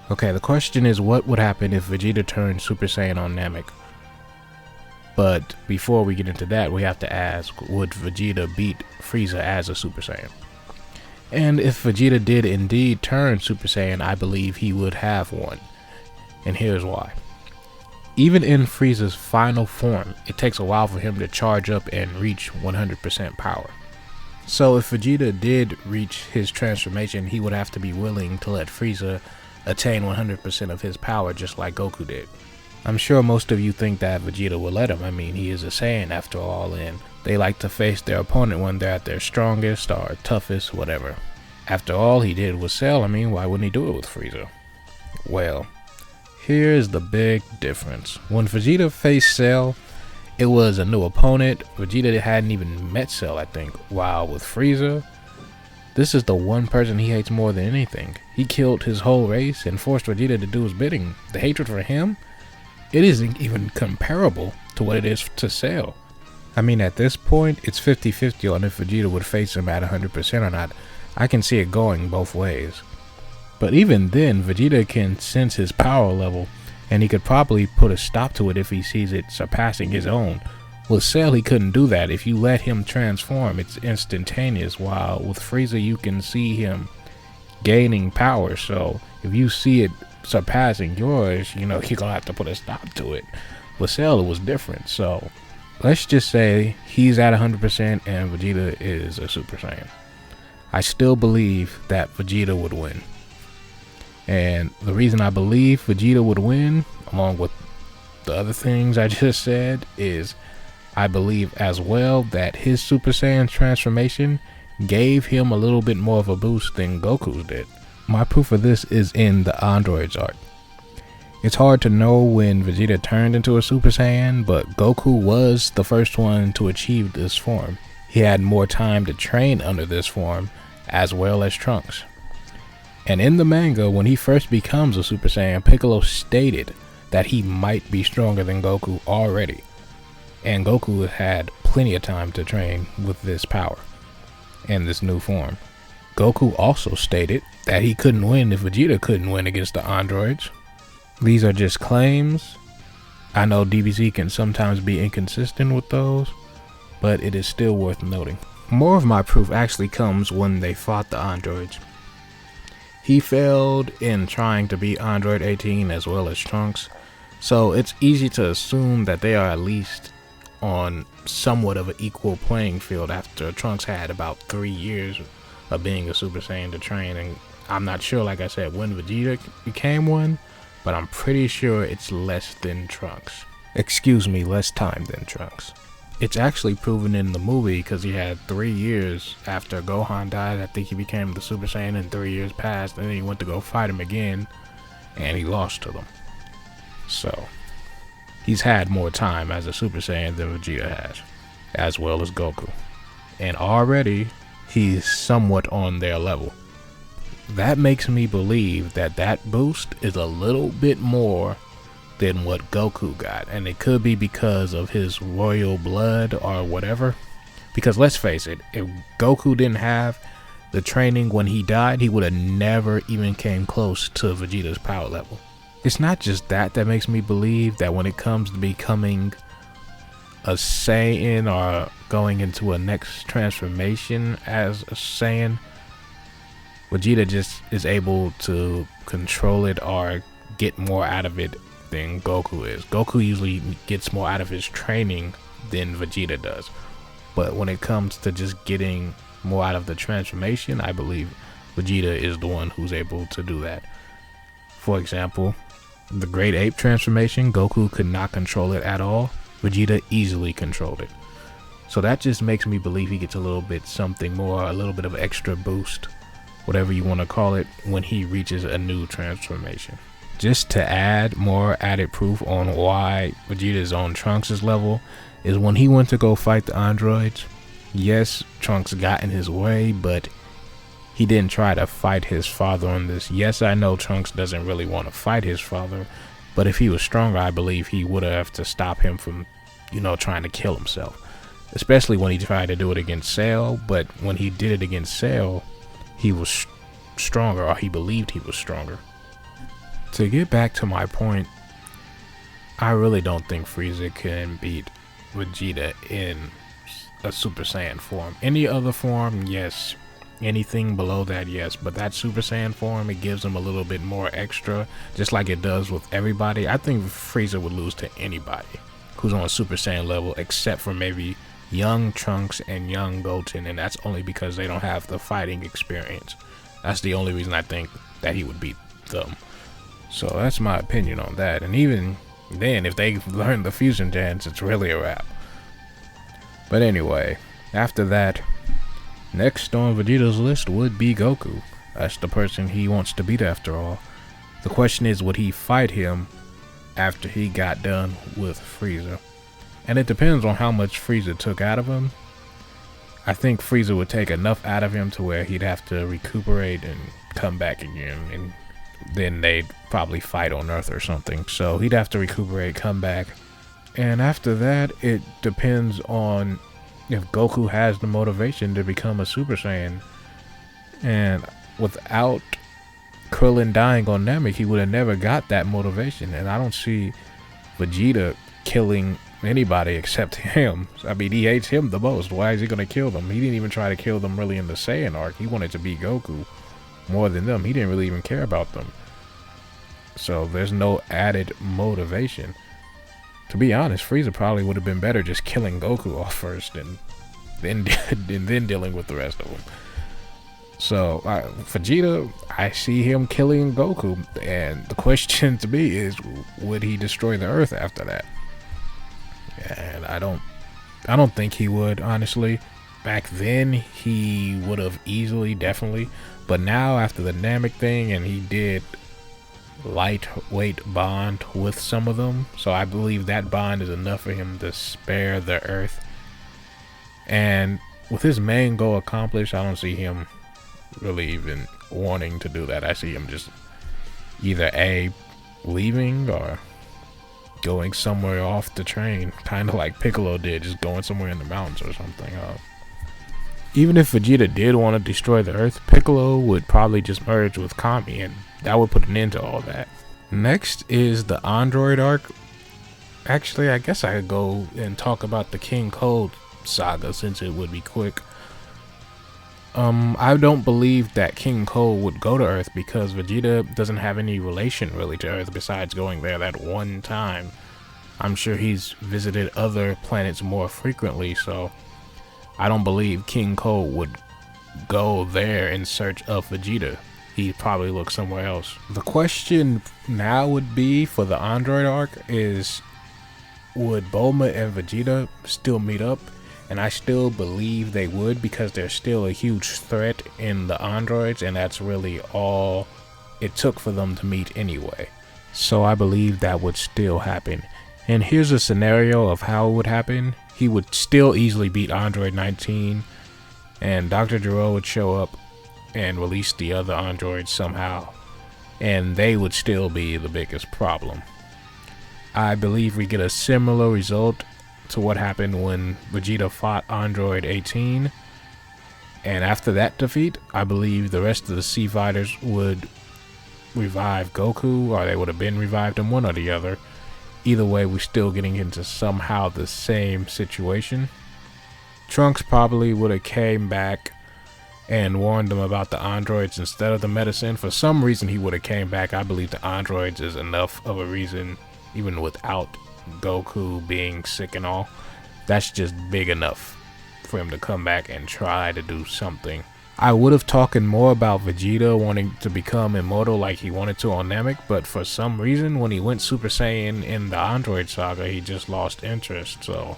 Okay, the question is what would happen if Vegeta turned Super Saiyan on Namek? But before we get into that, we have to ask, would Vegeta beat Frieza as a Super Saiyan? And if Vegeta did indeed turn Super Saiyan, I believe he would have won. And here's why. Even in Frieza's final form, it takes a while for him to charge up and reach 100% power. So if Vegeta did reach his transformation, he would have to be willing to let Frieza attain 100% of his power just like Goku did. I'm sure most of you think that Vegeta will let him. I mean, he is a Saiyan after all, and they like to face their opponent when they're at their strongest or toughest, whatever. After all he did was Cell, I mean, why wouldn't he do it with Frieza? Well, here's the big difference. When Vegeta faced Cell, it was a new opponent. Vegeta hadn't even met Cell, I think, while with Frieza, this is the one person he hates more than anything. He killed his whole race and forced Vegeta to do his bidding. The hatred for him, it isn't even comparable to what it is to Cell. I mean, at this point, it's 50-50 on if Vegeta would face him at 100% or not. I can see it going both ways. But even then, Vegeta can sense his power level, and he could probably put a stop to it if he sees it surpassing his own. With Cell, he couldn't do that. If you let him transform, it's instantaneous, while with Frieza, you can see him gaining power. So if you see it surpassing yours, you know, you're gonna have to put a stop to it. With Cell, it was different. So let's just say he's at 100% and Vegeta is a Super Saiyan. I still believe that Vegeta would win. And the reason I believe Vegeta would win, along with the other things I just said, is I believe as well that his Super Saiyan transformation gave him a little bit more of a boost than Goku's did. My proof of this is in the Androids arc. It's hard to know when Vegeta turned into a Super Saiyan, but Goku was the first one to achieve this form. He had more time to train under this form, as well as Trunks. And in the manga, when he first becomes a Super Saiyan, Piccolo stated that he might be stronger than Goku already. And Goku had plenty of time to train with this power and this new form. Goku also stated that he couldn't win if Vegeta couldn't win against the androids. These are just claims. I know DBZ can sometimes be inconsistent with those, but it is still worth noting. More of my proof actually comes when they fought the androids. He failed in trying to beat Android 18 as well as Trunks, so it's easy to assume that they are at least on somewhat of an equal playing field after Trunks had about 3 years of being a Super Saiyan to train. And I'm not sure, like I said, when Vegeta became one, but I'm pretty sure it's less than Trunks. Excuse me, less time than Trunks. It's actually proven in the movie because he had 3 years after Gohan died. I think he became the Super Saiyan and 3 years passed, and then he went to go fight him again and he lost to them. So he's had more time as a Super Saiyan than Vegeta has, as well as Goku. And already he's somewhat on their level. That makes me believe that that boost is a little bit more than what Goku got. And it could be because of his royal blood or whatever. Because let's face it, if Goku didn't have the training when he died, he would have never even came close to Vegeta's power level. It's not just that makes me believe that when it comes to becoming a Saiyan or going into a next transformation as a Saiyan, Vegeta just is able to control it or get more out of it than Goku is. Goku usually gets more out of his training than Vegeta does. But when it comes to just getting more out of the transformation, I believe Vegeta is the one who's able to do that. For example, the Great Ape transformation, Goku could not control it at all. Vegeta easily controlled it. So that just makes me believe he gets a little bit something more, a little bit of extra boost, whatever you want to call it, when he reaches a new transformation. Just to add more added proof on why Vegeta is on Trunks' level, is when he went to go fight the androids, yes, Trunks got in his way, but he didn't try to fight his father on this. Yes, I know Trunks doesn't really want to fight his father, but if he was stronger, I believe he would have to stop him from, trying to kill himself. Especially when he tried to do it against Cell, but when he did it against Cell, he was stronger, or he believed he was stronger. To get back to my point, I really don't think Frieza can beat Vegeta in a Super Saiyan form. Any other form, yes. Anything below that, yes. But that Super Saiyan form, it gives him a little bit more extra, just like it does with everybody. I think Frieza would lose to anybody who's on a Super Saiyan level, except for maybe young Trunks and young Goten, and that's only because they don't have the fighting experience. That's the only reason I think that he would beat them. So that's my opinion on that. And even then, if they learn the fusion dance, it's really a wrap. But anyway, after that, next on Vegeta's list would be Goku. That's the person he wants to beat after all. The question is, would he fight him after he got done with Frieza? And it depends on how much Frieza took out of him. I think Frieza would take enough out of him to where he'd have to recuperate and come back again, and then they'd probably fight on Earth or something. So he'd have to recuperate, come back, and after that, it depends on if Goku has the motivation to become a Super Saiyan. And without Krillin dying on Namek, he would have never got that motivation. And I don't see Vegeta killing anybody except him. I mean, he hates him the most. Why is he going to kill them? He didn't even try to kill them really in the Saiyan arc. He wanted to beat Goku more than them. He didn't really even care about them. So there's no added motivation. To be honest, Frieza probably would have been better just killing Goku off first and then dealing with the rest of them. So Vegeta, I see him killing Goku, and the question to me is, would he destroy the Earth after that? And I don't think he would, honestly. Back then he would have easily, definitely, but now after the Namek thing, and he did lightweight bond with some of them, so I believe that bond is enough for him to spare the Earth. And with his main goal accomplished, I don't see him really even wanting to do that. I see him just either A, leaving, or going somewhere off the train, kind of like Piccolo did, just going somewhere in the mountains or something. Even if Vegeta did want to destroy the Earth, Piccolo would probably just merge with Kami, and that would put an end to all that. Next is the Android arc. Actually, I guess I could go and talk about the King Cold saga, since it would be quick. I don't believe that King Cold would go to Earth, because Vegeta doesn't have any relation really to Earth besides going there that one time. I'm sure he's visited other planets more frequently, so I don't believe King Cold would go there in search of Vegeta. He'd probably look somewhere else. The question now would be for the Android arc is, would Bulma and Vegeta still meet up? And I still believe they would, because they're still a huge threat in the androids, and that's really all it took for them to meet anyway. So I believe that would still happen. And here's a scenario of how it would happen. He would still easily beat Android 19, and Dr. Gero would show up and release the other androids somehow, and they would still be the biggest problem. I believe we get a similar result to what happened when Vegeta fought Android 18, and after that defeat, I believe the rest of the Sea Fighters would revive Goku, or they would have been revived in one or the other. Either way, we're still getting into somehow the same situation. Trunks probably would have came back and warned them about the androids instead of the medicine. For some reason he would have came back. I believe the androids is enough of a reason, even without Goku being sick and all. That's just big enough for him to come back and try to do something. I would have talked more about Vegeta wanting to become immortal like he wanted to on Namek, but for some reason when he went Super Saiyan in the Android saga, he just lost interest. So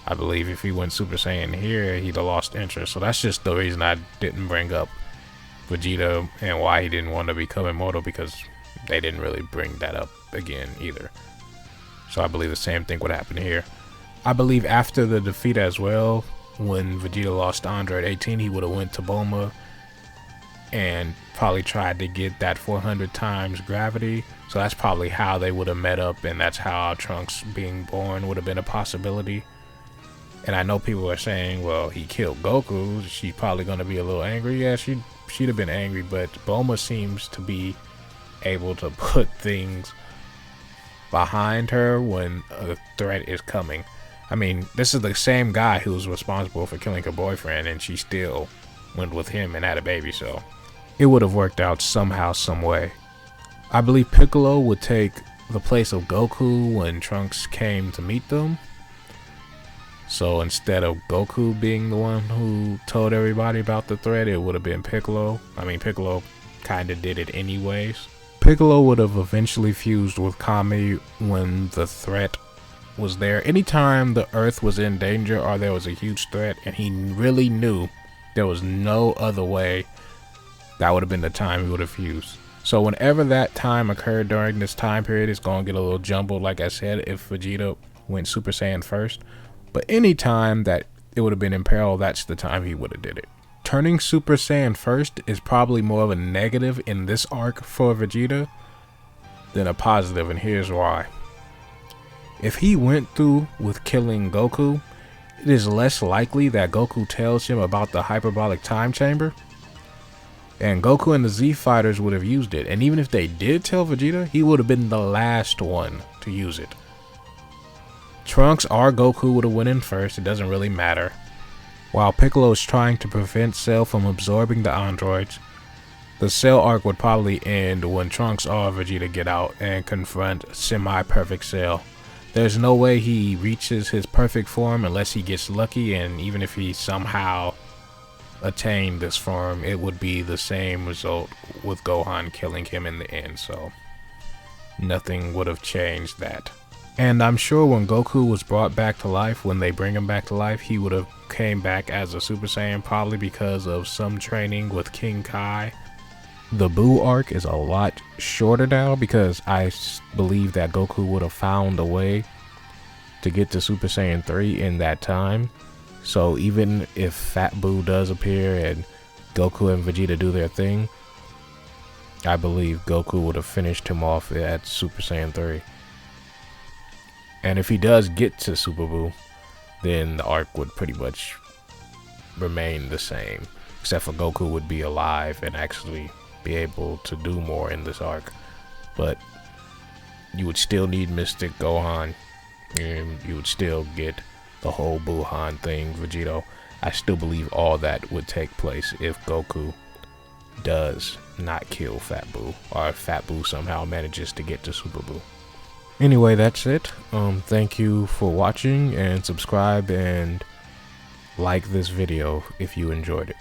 I believe if he went Super Saiyan here, he'd have lost interest. So that's just the reason I didn't bring up Vegeta and why he didn't want to become immortal, because they didn't really bring that up again either. So I believe the same thing would happen here. I believe after the defeat as well, when Vegeta lost Android 18, he would have went to Bulma and probably tried to get that 400 times gravity. So that's probably how they would have met up, and that's how Trunks being born would have been a possibility. And I know people are saying, well, he killed Goku, she's probably going to be a little angry. Yeah, she'd have been angry, but Bulma seems to be able to put things behind her when a threat is coming. I mean, this is the same guy who was responsible for killing her boyfriend, and she still went with him and had a baby, so it would have worked out somehow, some way. I believe Piccolo would take the place of Goku when Trunks came to meet them. So instead of Goku being the one who told everybody about the threat, it would have been Piccolo. I mean, Piccolo kind of did it anyways. Piccolo would have eventually fused with Kami when the threat was there. Anytime the Earth was in danger or there was a huge threat and he really knew there was no other way, that would have been the time he would have fused. So whenever that time occurred during this time period, it's going to get a little jumbled, like I said, if Vegeta went Super Saiyan first. But any time that it would have been in peril, that's the time he would have did it. Turning Super Saiyan first is probably more of a negative in this arc for Vegeta than a positive, and here's why. If he went through with killing Goku, it is less likely that Goku tells him about the hyperbolic time chamber, and Goku and the Z Fighters would have used it, and even if they did tell Vegeta, he would have been the last one to use it. Trunks or Goku would have went in first, it doesn't really matter. While Piccolo is trying to prevent Cell from absorbing the androids, the Cell arc would probably end when Trunks or Vegeta get out and confront semi-perfect Cell. There's no way he reaches his perfect form unless he gets lucky, and even if he somehow attained this form, it would be the same result with Gohan killing him in the end, so nothing would have changed that. And I'm sure when Goku was brought back to life, when they bring him back to life, he would have came back as a Super Saiyan, probably because of some training with King Kai. The Buu arc is a lot shorter now because I believe that Goku would have found a way to get to Super Saiyan 3 in that time. So even if Fat Buu does appear and Goku and Vegeta do their thing, I believe Goku would have finished him off at Super Saiyan 3. And if he does get to Super Buu, then the arc would pretty much remain the same, except for Goku would be alive and actually be able to do more in this arc. But you would still need Mystic Gohan, and you would still get the whole Buuhan thing, Vegeta. I still believe all that would take place if Goku does not kill Fat Buu, or if Fat Buu somehow manages to get to Super Buu. Anyway, that's it. Thank you for watching, and subscribe and like this video if you enjoyed it.